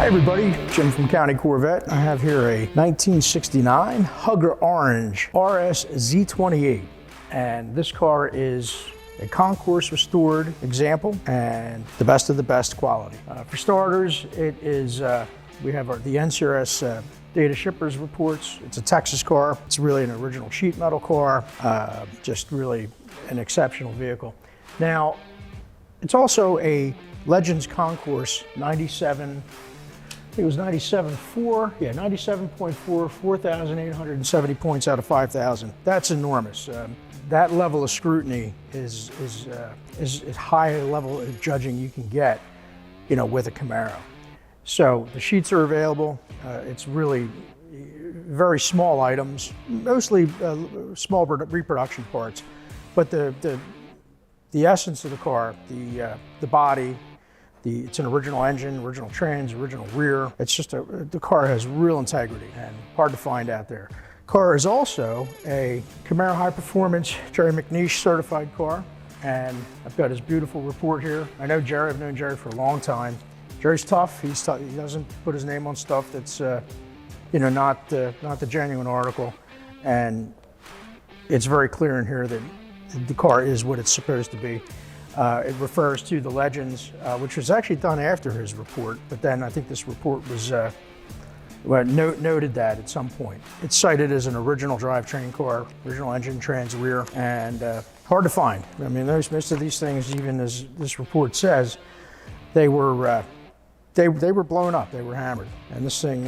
Hi everybody, Jim from County Corvette. I have here a 1969 Hugger Orange RS Z28, and this car is a concourse restored example and the best of the best quality. For starters, it is we have the NCRS data shippers reports. It's a Texas car. It's really an original sheet metal car, just really an exceptional vehicle. Now, it's also a Legends Concourse 97. It was 97.4, yeah, 97.4, 4,870 points out of 5,000. That's enormous. That level of scrutiny is high a level of judging you can get, with a Camaro. So the sheets are available. It's really very small items, mostly small reproduction parts, but the essence of the car, the body. It's an original engine, original trans, original rear. It's just the car has real integrity and hard to find out there. Car is also a Camaro High Performance Jerry McNeish certified car, and I've got his beautiful report here. I know Jerry, I've known Jerry for a long time. Jerry's tough. He doesn't put his name on stuff that's not the genuine article, and it's very clear in here that the car is what it's supposed to be. It refers to the Legends, which was actually done after his report, but then I think this report was noted that at some point. It's cited as an original drivetrain car, original engine, trans, rear, and hard to find. I mean, most of these things, even as this report says, they were blown up, they were hammered, and this thing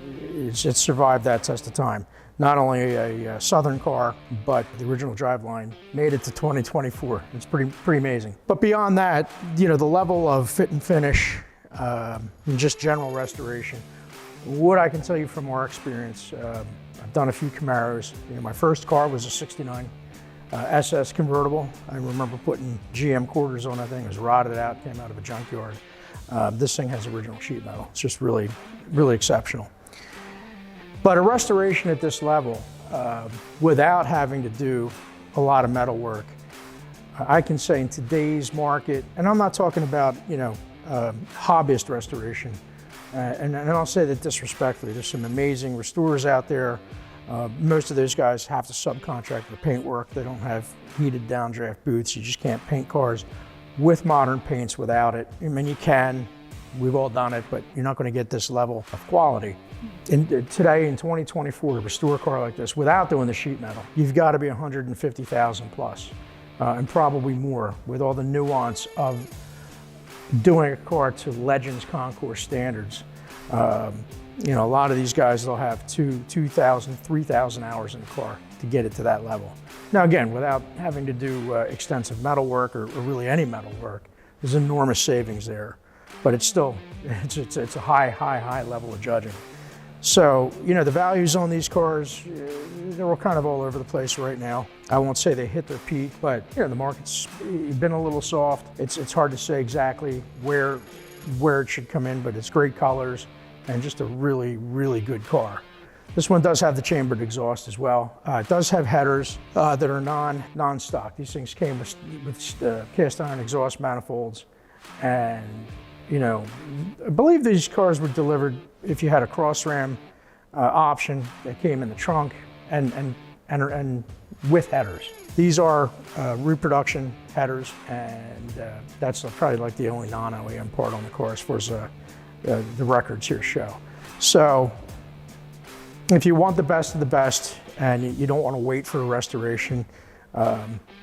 it survived that test of time. Not only a Southern car, but the original driveline made it to 2024. It's pretty amazing. But beyond that, the level of fit and finish, and just general restoration, what I can tell you from our experience, I've done a few Camaros. My first car was a 69 SS convertible. I remember putting GM quarters on that thing. It was rotted out, came out of a junkyard. This thing has original sheet metal. It's just really, really exceptional. But a restoration at this level, without having to do a lot of metal work, I can say in today's market, and I'm not talking about hobbyist restoration, and I'll say that disrespectfully, there's some amazing restorers out there. Most of those guys have to subcontract the paint work. They don't have heated downdraft booths. You just can't paint cars with modern paints without it. I mean, you can. We've all done it, but you're not going to get this level of quality. Today, in 2024, to restore a car like this without doing the sheet metal, you've got to be 150,000 plus, and probably more, with all the nuance of doing a car to Legends Concourse standards. A lot of these guys, they'll have 2,000, 3,000 hours in the car to get it to that level. Now, again, without having to do extensive metal work or really any metal work, there's enormous savings there. But it's still, it's a high level of judging. So, the values on these cars, they're kind of all over the place right now. I won't say they hit their peak, but the market's been a little soft. It's hard to say exactly where it should come in, but it's great colors and just a really, really good car. This one does have the chambered exhaust as well. It does have headers that are non-stock. These things came with cast iron exhaust manifolds, and I believe these cars were delivered if you had a cross ram option that came in the trunk and with headers. These are reproduction headers, and that's probably like the only non-OEM part on the car as far as the records here show. So if you want the best of the best and you don't want to wait for a restoration,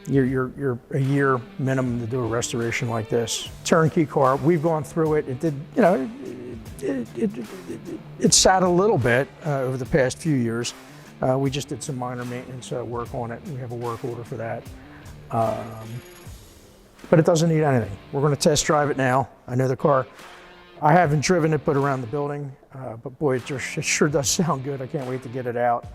you're a year minimum to do a restoration like this. Turnkey car, we've gone through it. It did, it sat a little bit over the past few years. We just did some minor maintenance work on it. We have a work order for that. But it doesn't need anything. We're going to test drive it now. I know the car, I haven't driven it but around the building, but boy, it sure does sound good. I can't wait to get it out.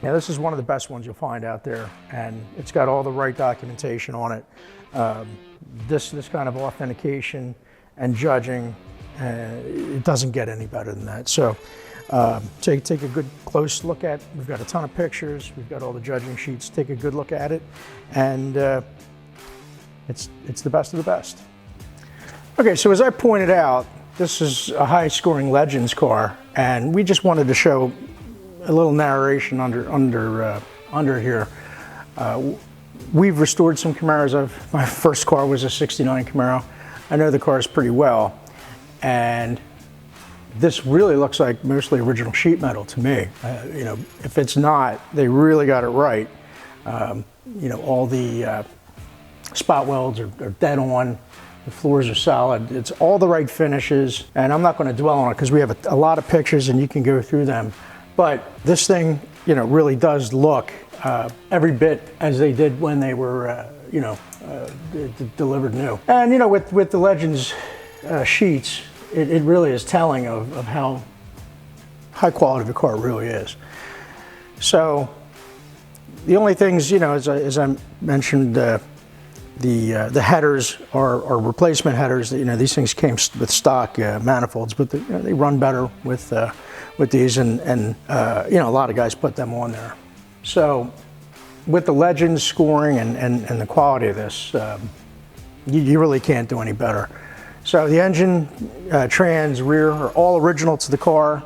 Yeah, this is one of the best ones you'll find out there, and it's got all the right documentation on it. This kind of authentication and judging, it doesn't get any better than that. So take a good close look at it. We've got a ton of pictures. We've got all the judging sheets. Take a good look at it, and it's the best of the best. Okay, so as I pointed out, this is a high-scoring Legends car, and we just wanted to show a little narration under here. We've restored some Camaros. My first car was a '69 Camaro. I know the cars pretty well, and this really looks like mostly original sheet metal to me. You know, if it's not, they really got it right. You know, all the spot welds are dead on. The floors are solid. It's all the right finishes, and I'm not going to dwell on it because we have a lot of pictures and you can go through them. But this thing, you know, really does look every bit as they did when they were, you know, delivered new. And you know, with the Legends sheets, it really is telling of how high quality the car really is. So the only things, you know, as I mentioned, the headers are replacement headers. You know, these things came with stock manifolds, but you know, they run better with these, and you know, a lot of guys put them on there. So with the Legends scoring and the quality of this, you really can't do any better. So the engine, trans, rear are all original to the car.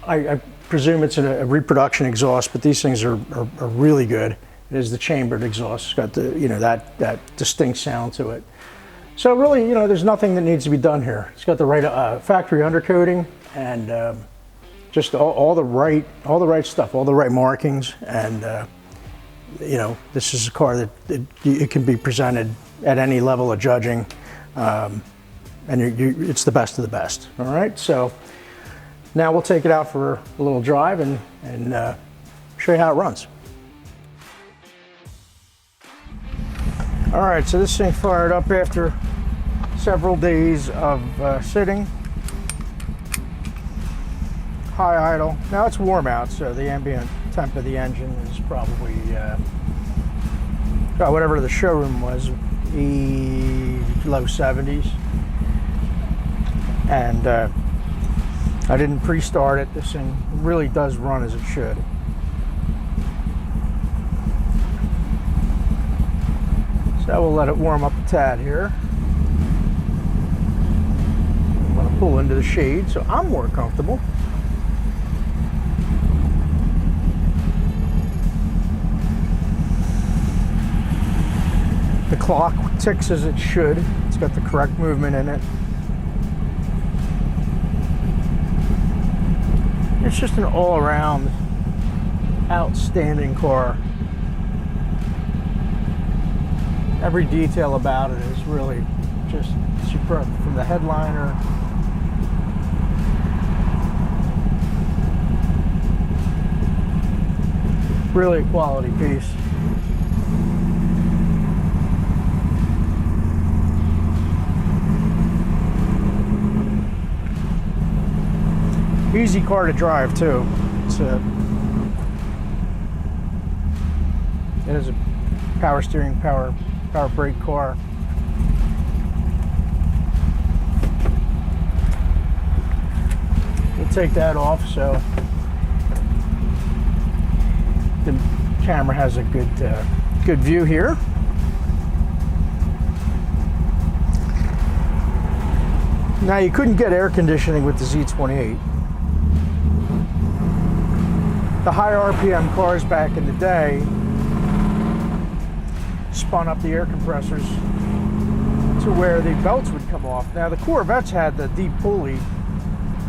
I presume it's a reproduction exhaust, but these things are really good. It is the chambered exhaust. It's got the, you know, that distinct sound to it. So really, you know, there's nothing that needs to be done here. It's got the right factory undercoating and just all the right stuff, all the right markings, and you know, this is a car that it can be presented at any level of judging, and it's the best of the best. All right, so now we'll take it out for a little drive and show you how it runs. All right, so this thing fired up after several days of sitting. High idle. Now it's warm out, so the ambient temp of the engine is probably whatever the showroom was, low 70s. And I didn't pre-start it. This thing really does run as it should. So we'll let it warm up a tad here. I'm going to pull into the shade so I'm more comfortable. The clock ticks as it should. It's got the correct movement in it. It's just an all-around outstanding car. Every detail about it is really just superb, from the headliner really a quality piece. Easy car to drive too. It is a power steering, power brake car. We'll take that off so the camera has a good view here. Now, you couldn't get air conditioning with the Z28. The high RPM cars back in the day spun up the air compressors to where the belts would come off. Now, the Corvettes had the deep pulley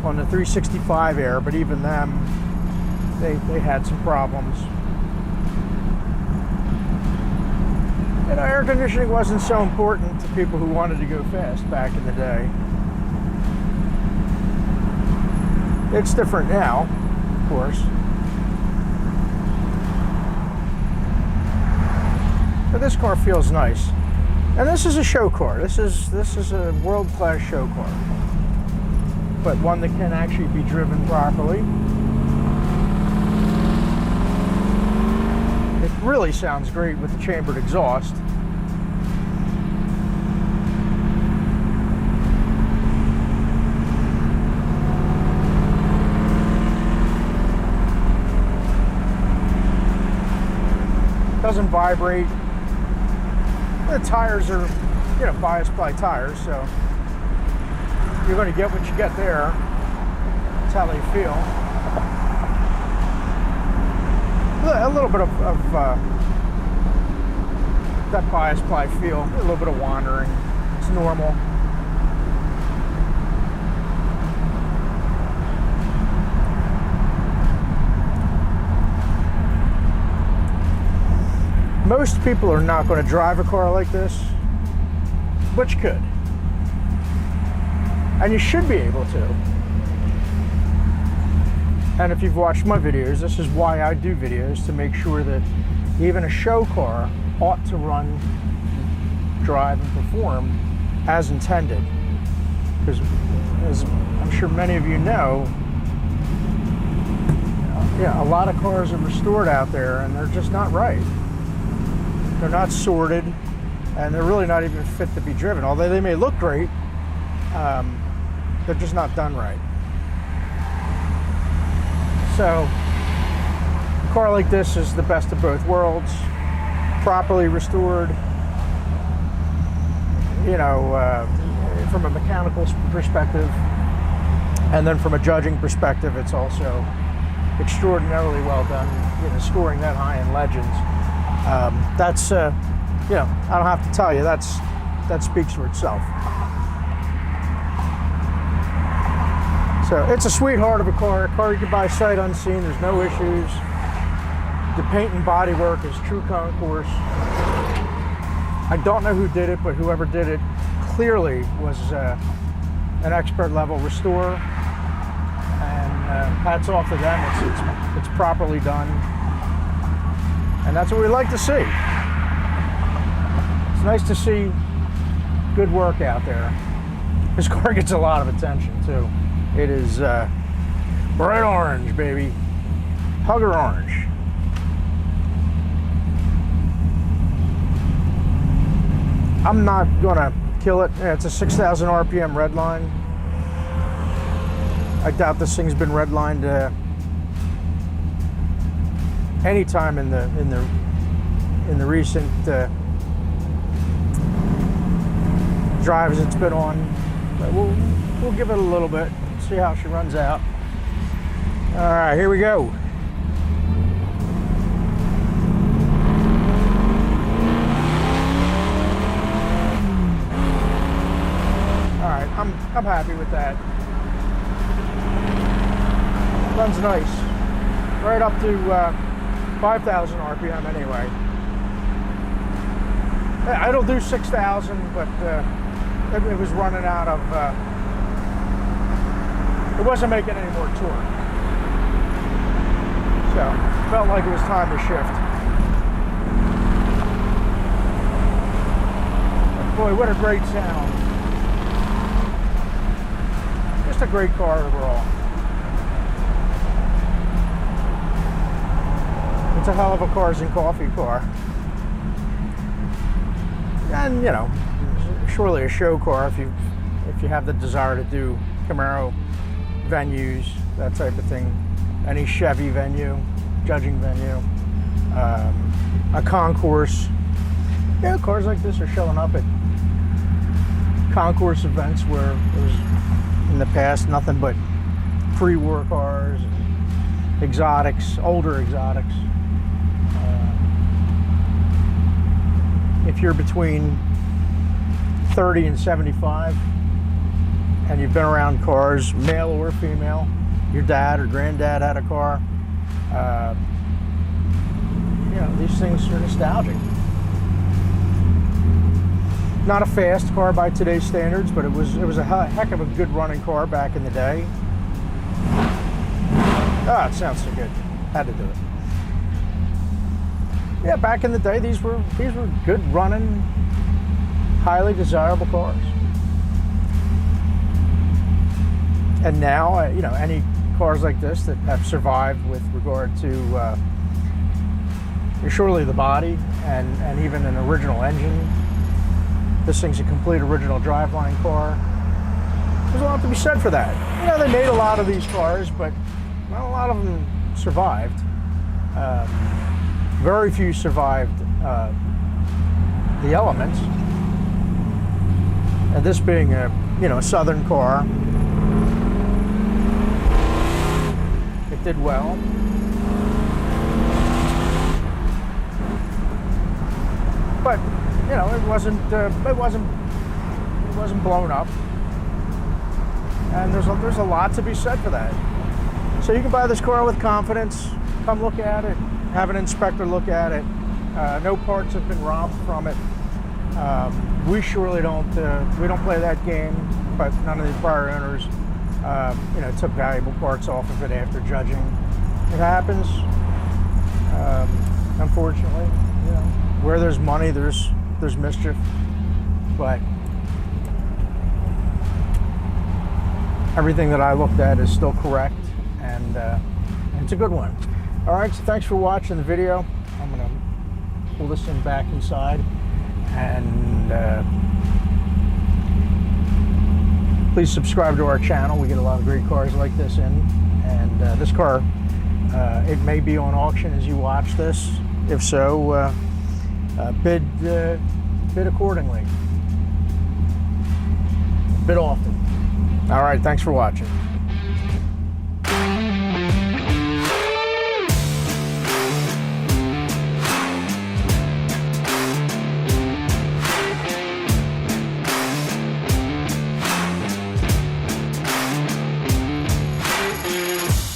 on the 365 air, but even them, they had some problems. And air conditioning wasn't so important to people who wanted to go fast back in the day. It's different now, of course. But this car feels nice. And this is a show car. This is a world-class show car. But one that can actually be driven properly. It really sounds great with the chambered exhaust. Doesn't vibrate. The tires are, bias ply tires, so you're going to get what you get there. That's how they feel. A little bit of that bias ply feel, a little bit of wandering. It's normal. Most people are not going to drive a car like this, but you could. And you should be able to. And if you've watched my videos, this is why I do videos, to make sure that even a show car ought to run, drive, and perform as intended. Because as I'm sure many of you know, yeah, a lot of cars are restored out there and they're just not right. They're not sorted, and they're really not even fit to be driven. Although they may look great, they're just not done right. So, a car like this is the best of both worlds. Properly restored, you know, from a mechanical perspective, and then from a judging perspective, it's also extraordinarily well done. You know, scoring that high in Legends. That's, you know, I don't have to tell you, that speaks for itself. So it's a sweetheart of a car you can buy sight unseen, there's no issues. The paint and body work is true concourse. I don't know who did it, but whoever did it clearly was an expert level restorer. And hats off to them, it's properly done. And that's what we like to see. It's nice to see good work out there. This car gets a lot of attention too. It is bright orange, baby. Hugger orange. I'm not gonna kill it. Yeah, it's a 6,000 RPM redline. I doubt this thing's been redlined any time in the recent drives it's been on. But we'll give it a little bit, see how she runs out. All right, here we go. All right, I'm happy with that. Runs nice, right up to 5,000 RPM anyway. It'll do 6,000, but it was running out of, it wasn't making any more torque. So, felt like it was time to shift. But boy, what a great sound. Just a great car overall. It's a hell of a cars and coffee car. And, you know, surely a show car if you have the desire to do Camaro venues, that type of thing. Any Chevy venue, judging venue, a concourse. Yeah, cars like this are showing up at concourse events where it was in the past nothing but pre-war cars, exotics, older exotics. If you're between 30 and 75 and you've been around cars, male or female, your dad or granddad had a car, you know, these things are nostalgic. Not a fast car by today's standards, but it was a heck of a good running car back in the day. Ah, it sounds so good. Had to do it. Yeah, back in the day, these were good running, highly desirable cars. And now, you know, any cars like this that have survived with regard to surely the body and even an original engine. This thing's a complete original driveline car. There's a lot to be said for that. You know, they made a lot of these cars, but not a lot of them survived. Very few survived the elements. And this being a, a Southern car, it did well. But it wasn't blown up. And there's a lot to be said for that. So you can buy this car with confidence. Come look at it. Have an inspector look at it. No parts have been robbed from it. We surely don't. We don't play that game. But none of the prior owners, took valuable parts off of it after judging. It happens. Unfortunately, where there's money, there's mischief. But everything that I looked at is still correct, and it's a good one. All right, so thanks for watching the video. I'm gonna pull this thing back inside, and please subscribe to our channel. We get a lot of great cars like this in, and this car, it may be on auction as you watch this. If so, bid accordingly. Bid often. All right, thanks for watching.